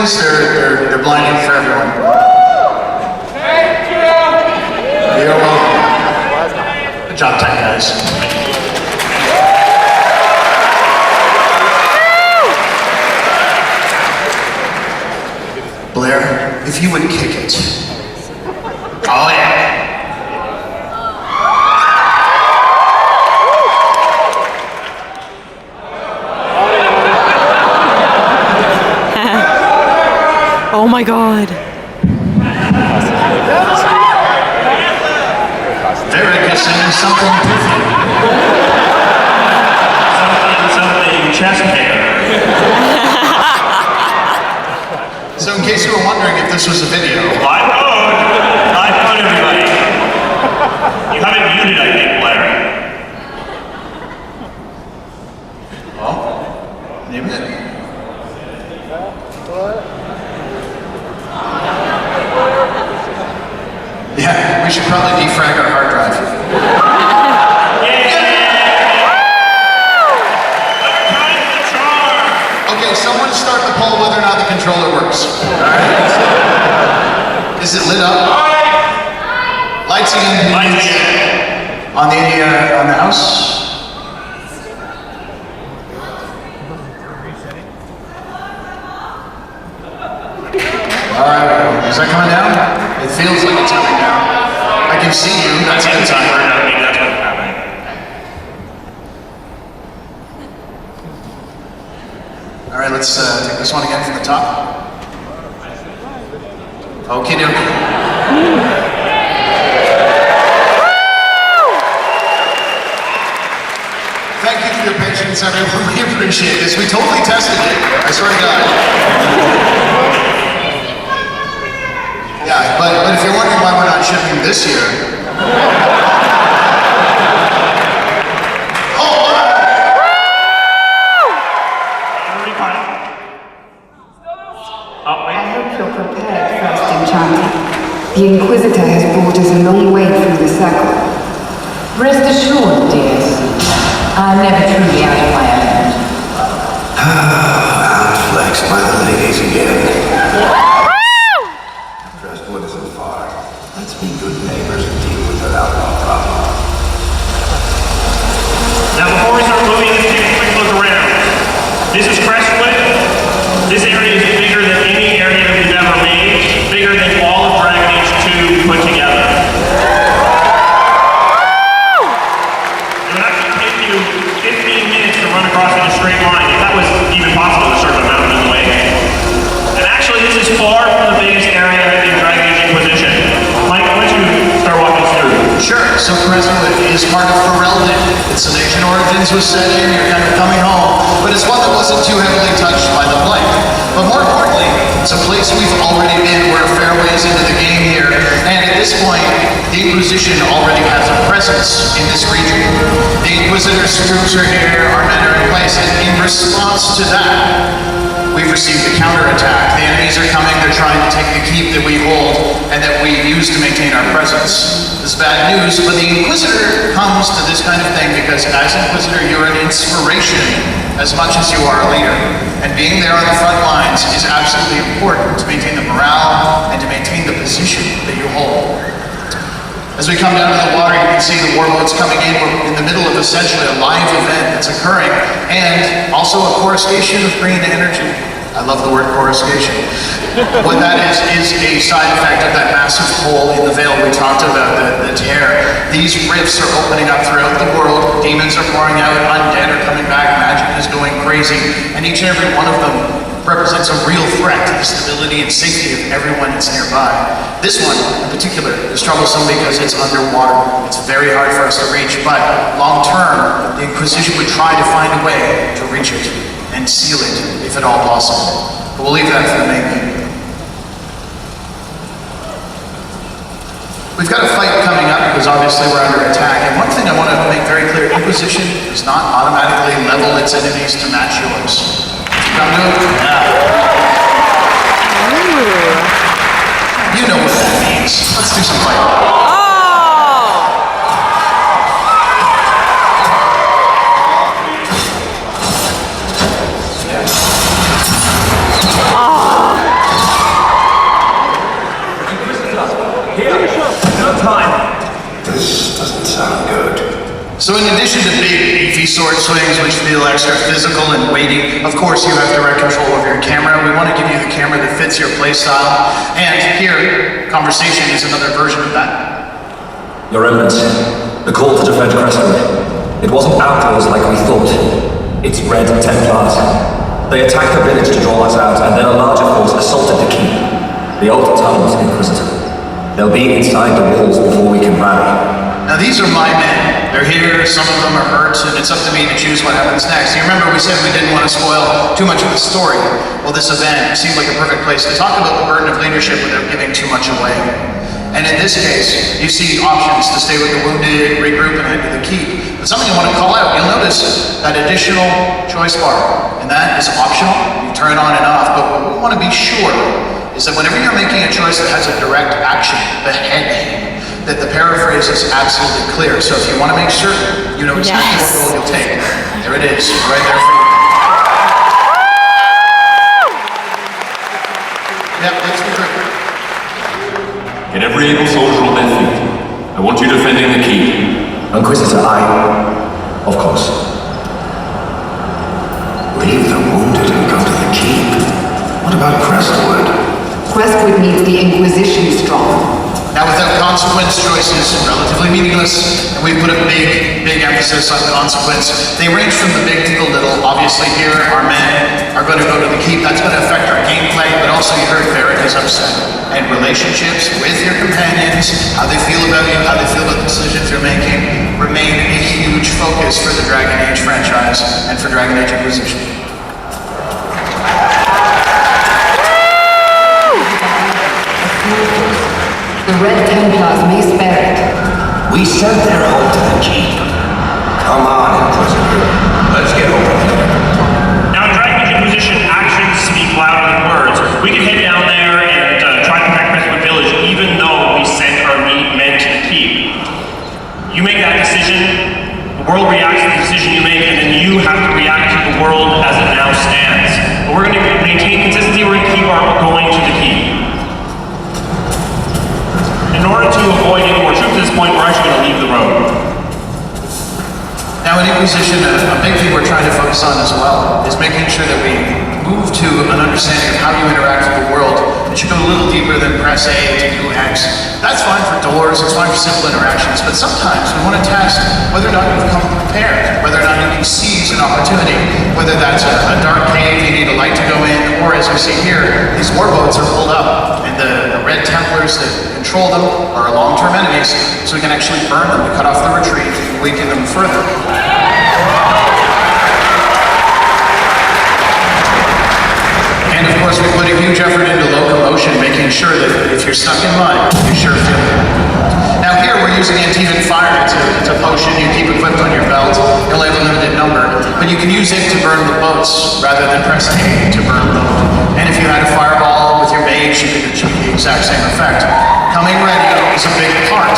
lenses, they're blinding for everyone. Thank you! You're welcome. Good job, tech guys. Blair, if you would kick it. Oh yeah. Oh my god. Derek is saying something different. Something chest hair. So in case you were wondering if this was a video. Live phone everybody. You haven't muted, I think, Blair. Well, maybe it. Yeah, we should probably defrag our hard drive. Okay, someone start the poll whether or not the controller works. Alright? Is it lit up? Lights again. Lights again. On the house? Alright, is that coming down? It feels like it's coming down. I can see you, that's a good sign. I think that's what's happening. Alright, let's take this one again from the top. Okie dokie. Thank you for your patience, everyone. We appreciate this. We totally tested it. I swear to God. Yeah, but if you're wondering why we're not shipping this year. I hope you're prepared, First Enchanter. The Inquisitor has brought us a long way through the circle. Rest assured, dears, I'm never truly out of my element. Outflexed by the ladies again. Trustwood isn't far. Let's be good neighbors and deal with it out no problem. Now, before we start moving, let's take a quick look around. This is Crestwood. This area is bigger than any area that we've ever made. Bigger than all of Dragon Age 2 put together. It would actually take you 15 minutes to run across in a straight line, if that was even possible to circle a mountain in the way. And actually, this is far from the biggest area in Dragon Age Inquisition. Mike, why don't you start walking us through? Sure, so Crestwood is part of Ferelden. Its Nation Origins was set in, you're kind of coming home, but it's one that wasn't too heavily touched by the Blight. But more importantly, it's a place we've already been. We're a fair ways into the game here, and at this point, the Inquisition already has a presence in this region. The Inquisitor's troops are here, our men are in place, and in response to that, we've received a counterattack. The enemies are coming, they're trying to take the keep that we hold and that we use to maintain our presence. This is bad news, but the Inquisitor comes to this kind of thing because as Inquisitor, you're an inspiration as much as you are a leader. And being there on the front lines is absolutely important to maintain the morale and to maintain the position that you hold. As we come down to the water, you can see the warboats coming in. We're in the middle of essentially a live event that's occurring, and also a coruscation of green energy. I love the word coruscation. What that is a side effect of that massive hole in the veil we talked about, the tear. These rifts are opening up throughout the world. Demons are pouring out, undead are coming back, magic is going crazy, and each and every one of them represents a real threat to the stability and safety of everyone that's nearby. This one, in particular, is troublesome because it's underwater. It's very hard for us to reach, but long term, the Inquisition would try to find a way to reach it and seal it, if at all possible. But we'll leave that for the main game. We've got a fight coming up because obviously we're under attack, and one thing I want to make very clear, Inquisition does not automatically level its enemies to match yours. Come to it? Yeah. You know what that means. Let's do some fighting. addition to big, beefy sword swings, which feel extra physical and weighty, of course you have direct control over your camera. We want to give you the camera that fits your playstyle. And here, conversation is another version of that. Your Eminence, the call to defend Crestwood. It wasn't outlaws like we thought. It's Red Templars. They attacked the village to draw us out, and then a larger force assaulted the keep. The old tunnels, Inquisitor. They'll be inside the walls before we can rally. Now these are my men. They're here, some of them are hurt, and it's up to me to choose what happens next. You remember we said we didn't want to spoil too much of the story. Well, this event seemed like a perfect place to talk about the burden of leadership without giving too much away. And in this case, you see options to stay with the wounded, regroup, and head to the keep. But something I want to call out, you'll notice that additional choice bar, and that is optional. You turn it on and off, but what we want to be sure is that whenever you're making a choice that has a direct action, the head, that the paraphrase is absolutely clear. So if you want to make certain you know exactly what role you'll take, there it is, right there for you. Yep, let's regroup. Get every able soldier on their feet. I want you defending the keep. Inquisitor, of course. Leave the wounded and go to the keep. What about Crestwood? Crestwood needs the Inquisition strong. Now without consequence, choice is relatively meaningless, and we've put a big emphasis on consequence. They range from the big to the little. Obviously here, our men are going to go to the keep. That's going to affect our gameplay, but also you heard Varric is upset. And relationships with your companions, how they feel about you, how they feel about the decisions you're making, remain a huge focus for the Dragon Age franchise and for Dragon Age Inquisition. The Red Templars may spare it. We sent their home to the keep. Come on, Inquisitor. Let's get over there. Now, in Dragon Age Inquisition, actions speak louder than words. We can head down there and try to protect Crestwood Village, even though we sent our men to the keep. You make that decision, the world reacts to the decision you make, and then you have to react to the world as it now stands. But we're going to maintain consistency, we're going to keep our going to the keep. In order to avoid any more troops at this point, we're actually going to leave the road. Now in Inquisition, a big thing we're trying to focus on as well is making sure that we move to an understanding of how you interact with the world. It should go a little deeper than press A to do X. That's fine for doors, it's fine for simple interactions, but sometimes we want to test whether or not you've come prepared, whether or not you can seize an opportunity, whether that's a dark cave, you need a light to go in, or as we see here, these warboats are pulled up, and the Red Templars that control them are long-term enemies, so we can actually burn them to cut off the retreat, weaken them further. And of course, we put a huge effort into locomotion, making sure that if you're stuck in mud, you sure feel it. Now here, we're using anti-venom fire. It's a potion you keep equipped on your belt. You'll have a limited number, but you can use it to burn the boats, rather than press A to burn them. And if you had a fireball with your mage, you could achieve the exact same effect. Coming ready is a big part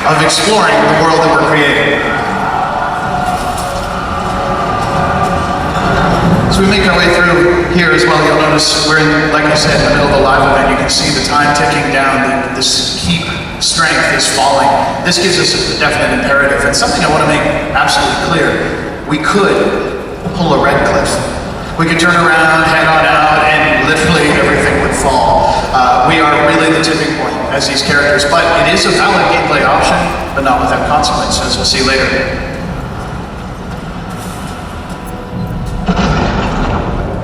of exploring the world that we're creating. So we make our way through here as well. You'll notice we're in, like I said, in the middle of a live event. You can see the time ticking down. This keep strength is falling. This gives us a definite imperative. And something I want to make absolutely clear. We could pull a red cliff. We could turn around, head on out, and literally everything would fall. We are really the tipping point as these characters, but it is a valid gameplay option, but not without consequences. We'll see later.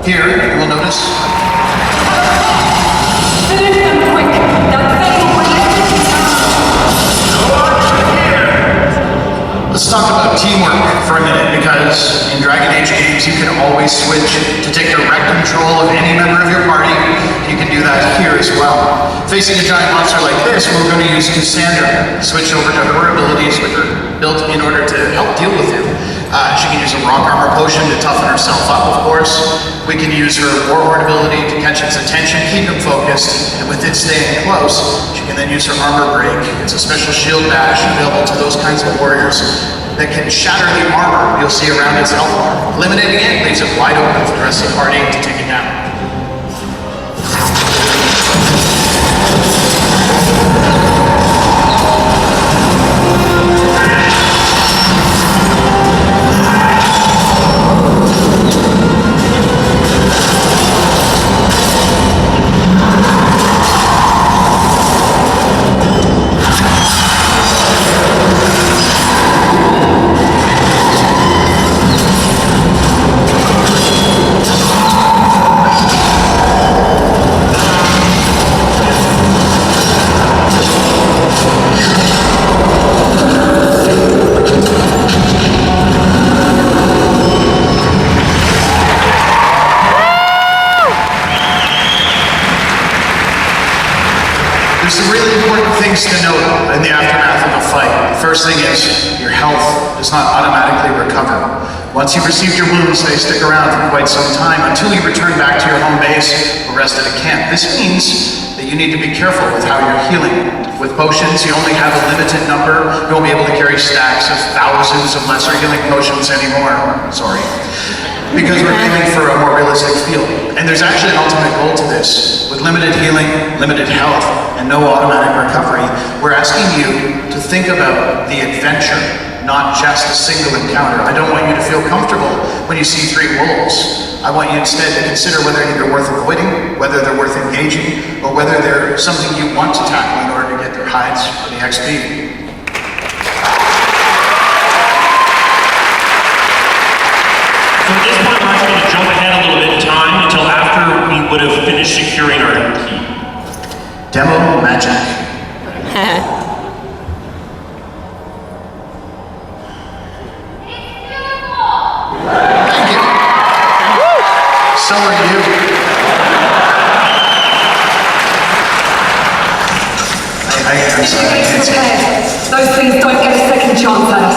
Here, you will notice. Finish them quick! That thing will Let's talk about teamwork for a minute, because in Dragon Age games you can always switch to take direct control of any member of your party. You can do that here as well. Facing a giant monster like this, we're going to use Cassandra. Switch over to her abilities, which are built in order to help deal with him. She can use a rock armor potion to toughen herself up, of course. We can use her warlord ability to catch its attention, keep him focused, and with it staying close, she can then use her armor break. It's a special shield bash available to those kinds of warriors that can shatter the armor you'll see around its health bar. Eliminating it leaves it wide open for the rest of the party to take it down. things to note in the aftermath of a fight. The first thing is, your health does not automatically recover. Once you've received your wounds, they stick around for quite some time until you return back to your home base or rest at a camp. This means that you need to be careful with how you're healing. With potions, you only have a limited number. You won't be able to carry stacks of thousands of lesser healing potions anymore. Sorry. Because we're aiming for a more realistic feel. And there's actually an ultimate goal to this. With limited healing, limited health, and no automatic recovery, we're asking you to think about the adventure, not just a single encounter. I don't want you to feel comfortable when you see 3 wolves. I want you instead to consider whether they're worth avoiding, whether they're worth engaging, or whether they're something you want to tackle in order to get their hides or the XP. So at this point, we're actually going to jump ahead a little bit in time until after we would have finished securing our key. Demo magic. Heh. Thank you. So are you. I'm sorry, I can't see. Prepared. Those things don't get a second chance at us.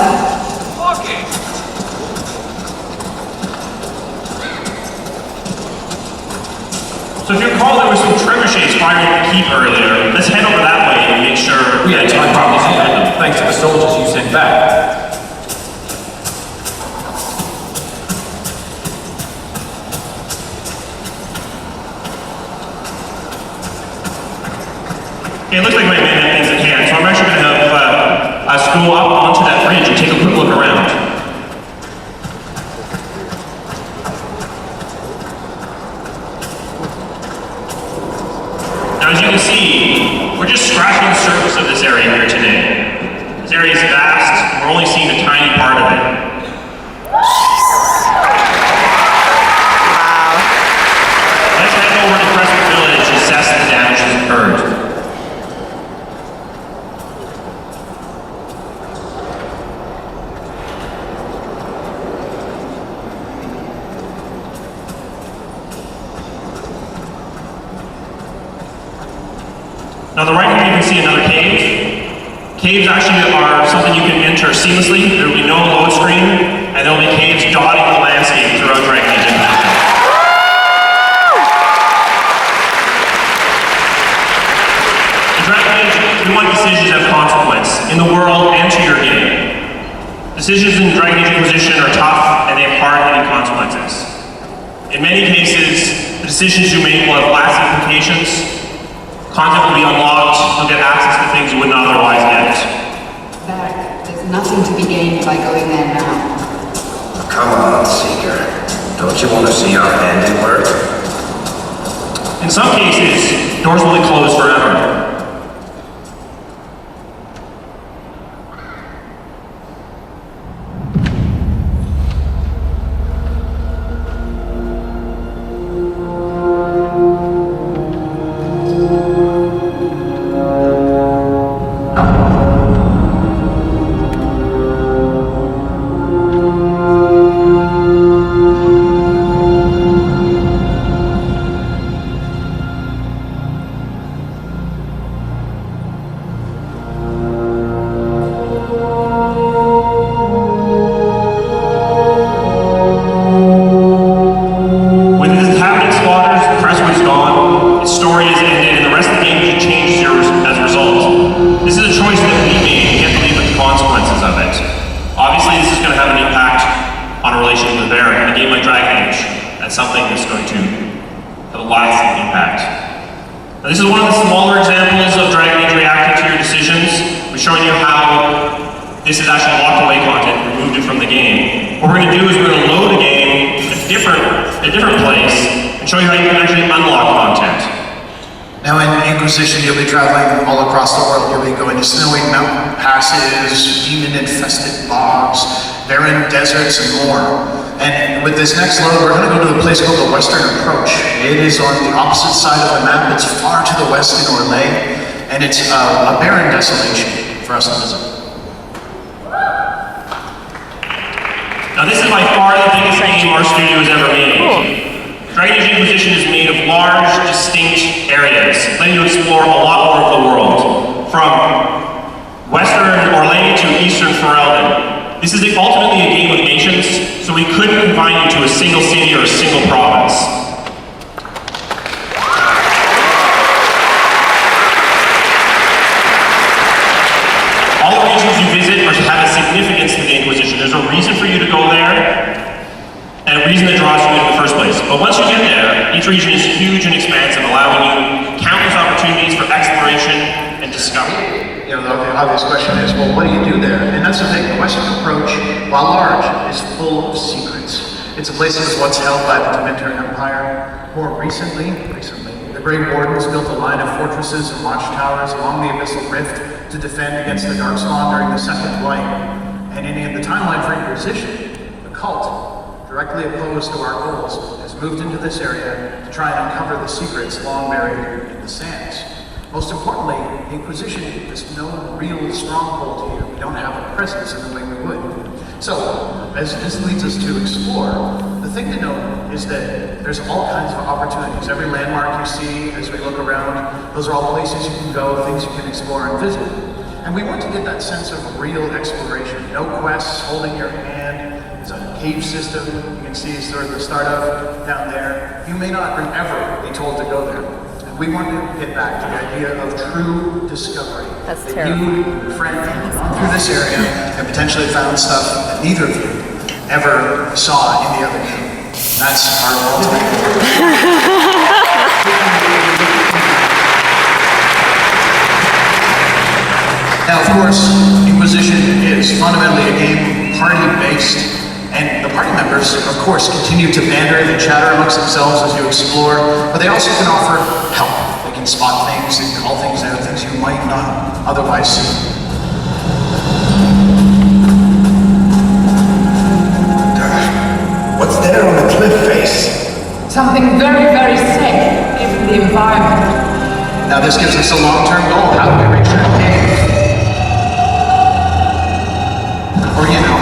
So if you recall, there was some trebuchets firing at the keep earlier. Let's head over that way and make sure We had that time it's to probably defend them, thanks to the soldiers you sent back. Okay, it looks like we may have things at hand, so I'm actually going to have us go up onto that bridge and take a quick look around. Now, as you can see, we're just scratching the surface of this area here today. This area is vast, and we're only seeing a tiny part of it. Let's head over to Crestwood Village to assess the damage that's occurred. Now, on the right here, you can see another cave. Caves actually are something you can enter seamlessly. There will be no load screen, and there will be caves dotting the landscape throughout Dragon Age Inquisition. In Dragon Age, we want decisions to have consequence in the world and to your game. Decisions in Dragon Age Inquisition are tough, and they have hard-hitting consequences. In many cases, the decisions you make will have lasting implications. Content will be unlocked, you'll get access to things you would not otherwise get. Back. There's nothing to be gained by going there now. Come on, Seeker. Don't you want to see our handiwork? In some cases, doors will be closed forever. This is one of the smaller examples of Dragon Age reacting to your decisions. We're showing you how this is actually locked away content, removed it from the game. What we're going to do is we're going to load a game in a different place and show you how you can actually unlock content. Now in Inquisition, you'll be traveling all across the world. You'll be going to snowy mountain passes, demon-infested bogs, barren deserts, and more. And with this next load, we're going to go to a place called the Western Approach. It is on the opposite side of the map. It's far to the west in Orlais, and it's a barren desolation for us to visit. Now this is by far the biggest game our studio has ever made. Dragon Age Inquisition is made of large, distinct areas, letting you explore a lot more of the world. from Western Orlais to Eastern Ferelden. This is ultimately a game of nations, so we couldn't confine you to a single city or a single province. All the regions you visit have a significance to the Inquisition. There's a reason for you to go there, and a reason that draws you in the first place. But once you get there, each region is huge and expansive, allowing you countless opportunities for exploration and discovery. You know, the obvious question is, well, what do you do there? And that's the thing. The Western approach, while large, is full of secrets. It's a place that was once held by the Dementor Empire. More recently, the Grey Wardens built a line of fortresses and watchtowers along the Abyssal Rift to defend against the Darkspawn during the Second Blight. And in the timeline for Inquisition, the cult, directly opposed to our goals, has moved into this area to try and uncover the secrets long buried in the sands. Most importantly, the Inquisition is no real stronghold here. We don't have a presence in the way we would. So, as this leads us to explore, the thing to note is that there's all kinds of opportunities. Every landmark you see as we look around, those are all places you can go, things you can explore and visit. And we want to get that sense of real exploration. No quests holding your hand. There's a cave system you can see sort of the start of down there. You may not ever be told to go there. And we want to get back to the idea of true discovery. That's that terrifying. you and your friend have gone through this area and potentially found stuff that neither of you ever saw in the other game. That's our ultimate goal. Now, of course, Inquisition is fundamentally a game party-based, and the party members, of course, continue to banter and chatter amongst themselves as you explore, but they also can offer help. They can spot things and call things out, things you might not otherwise see. What's there on the cliff face? Something very, very safe, given the environment. Now, this gives us a long-term goal. How do we reach that cave? Or, you know.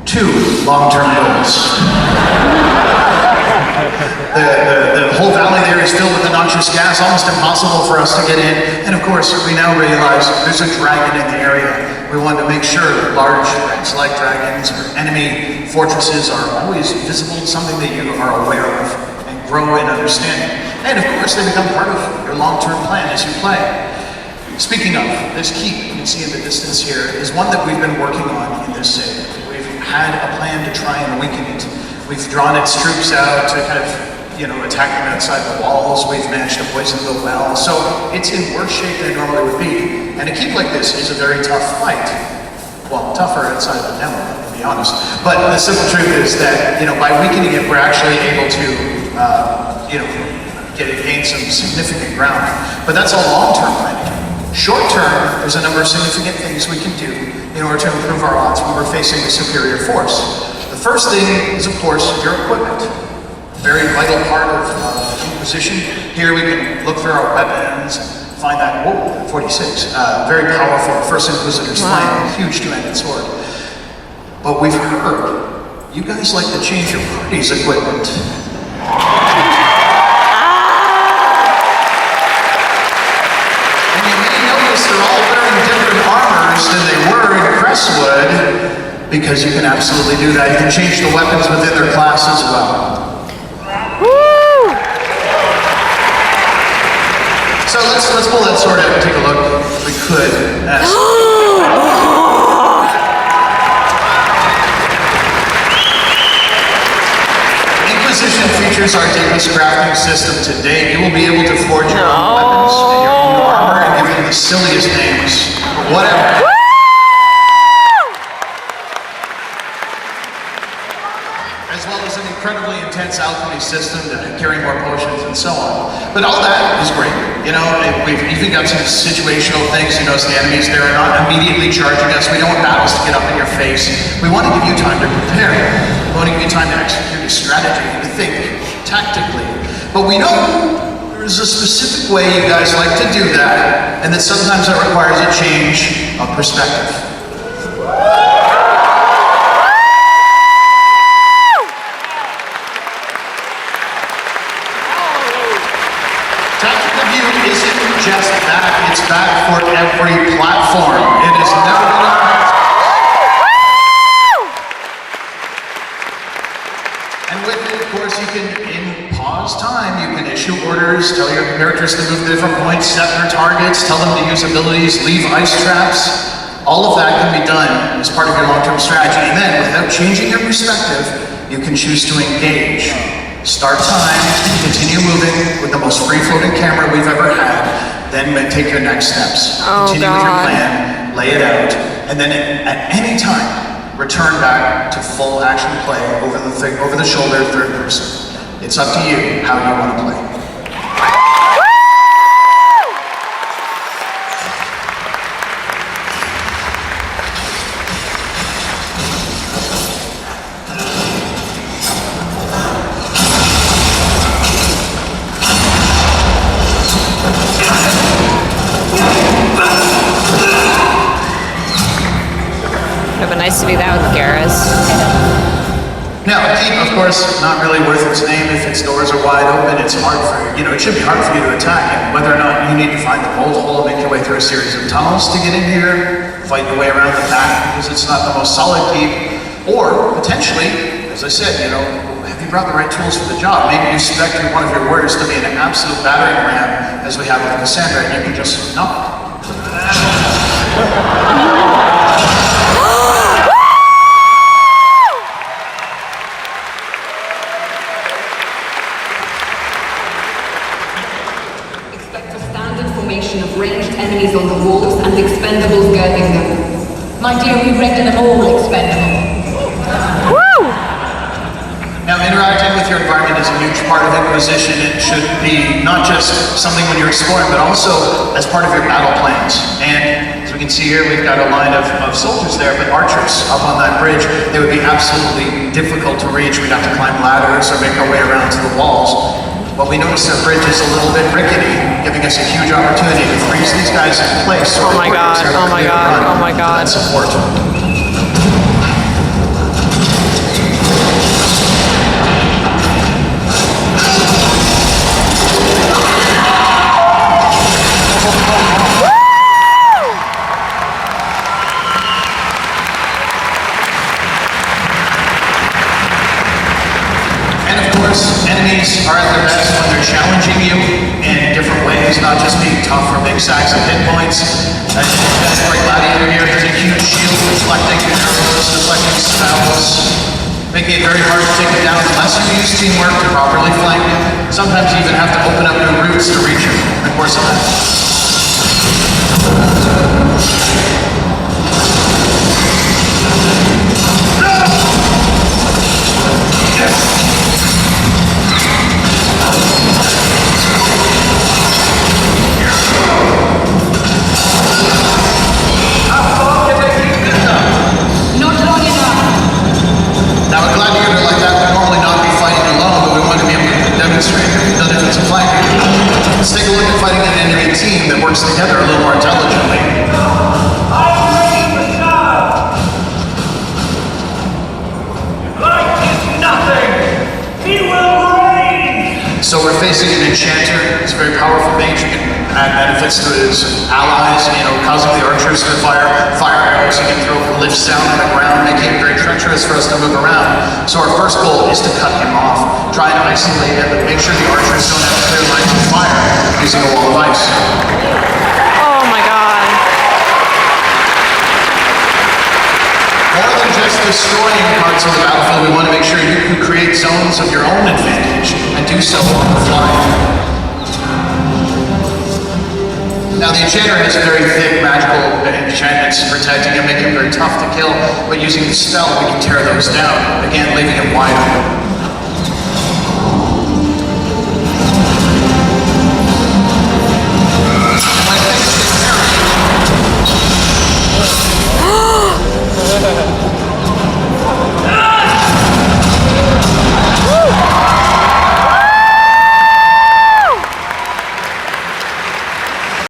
Two long-term goals. The whole valley there is filled with the noxious gas, almost impossible for us to get in. And of course, we now realize there's a dragon in the area. We wanted to make sure that large threats like dragons or enemy fortresses are always visible, something that you are aware of and grow in understanding. And of course, they become part of your long-term plan as you play. Speaking of, this keep you can see in the distance here is one that we've been working on in this save. We've had a plan to try and weaken it. We've drawn its troops out to kind of, attack them outside the walls. We've managed to poison the well. So it's in worse shape than it normally would be. And a keep like this is a very tough fight. Well, tougher outside the demo, to be honest. But the simple truth is that, by weakening it, we're actually able to, gain some significant ground. But that's all long-term planning. Short term, there's a number of significant things we can do in order to improve our odds when we're facing a superior force. The first thing is, of course, your equipment. A very vital part of Inquisition. Here we can look through our weapons and find that, 46, very powerful First Inquisitor's Flame, a huge two-handed sword. But we've heard you guys like to change your party's equipment. And you may notice they're all wearing different armors than they were in Crestwood, because you can absolutely do that. You can change the weapons within their class as well. So let's pull that sword out and take a look, if we could. Inquisition features our deepest crafting system today. You will be able to forge your own weapons and your own armor and give them the silliest names. Whatever. As well as an incredibly intense alchemy system to carry more potions and so on. But all that is great. We've even got some situational things. You notice the enemies there are not immediately charging us. We don't want battles to get up in your face. We want to give you time to prepare. We want to give you time to execute a strategy, to think tactically. But we know there's a specific way you guys like to do that, and that sometimes that requires a change of perspective. every platform. It has never been improved. And with it, of course, you can, in pause time, you can issue orders, tell your characters to move to different points, set their targets, tell them to use abilities, leave ice traps. All of that can be done as part of your long-term strategy. And then, without changing your perspective, you can choose to engage. Start time, continue moving with the most free-floating camera we've ever had, then take your next steps. Continue with your plan, lay it out, and then at any time, return back to full action play over the shoulder, third person. It's up to you how you want to play. It would be nice to do that with Garrus. Now, Keep, of course, not really worth its name if its doors are wide open. It's hard for, it should be hard for you to attack it. Whether or not you need to find the bolt hole, make your way through a series of tunnels to get in here, fight your way around the back because it's not the most solid Keep, or potentially, as I said, have you brought the right tools for the job? Maybe you expect one of your warriors to be an absolute battering ram, as we have with Cassandra, and you can just not. Ranged enemies on the walls and expendables girding them. My dear, we render them all expendable. Woo! Now, interacting with your environment is a huge part of Inquisition. It should be not just something when you're exploring, but also as part of your battle plans. And as we can see here, we've got a line of soldiers there, but archers up on that bridge. They would be absolutely difficult to reach. We'd have to climb ladders or make our way around to the walls. But we noticed our bridge is a little bit rickety, giving us a huge opportunity to freeze these guys in place. Oh my god, oh my god, oh my god. Support. Enemies are at their best when they're challenging you in different ways, not just being tough or big sacks of hit points. As you guys like Gladiator here, there's a huge shield deflecting arrows, deflecting spells, making it very hard to take it down unless you use teamwork to properly flank. Sometimes you even have to open up new routes to reach him in the course of that. Together a little more intelligently. So we're facing an enchanter. He's a very powerful mage who can add benefits to his allies, causing the archers to fire arrows. He can throw lifts down on the ground, making it very treacherous for us to move around. So our first goal is to cut him off, try and isolate him, and make sure the archers don't have clear lines of fire using a wall of ice. Oh my god. More than just destroying parts of the battlefield, we want to make sure you can create zones of your own advantage and do so on the fly. Now the enchanter has very thick magical enchantments protecting him, making him very tough to kill, but using the spell we can tear those down, again leaving him wide open.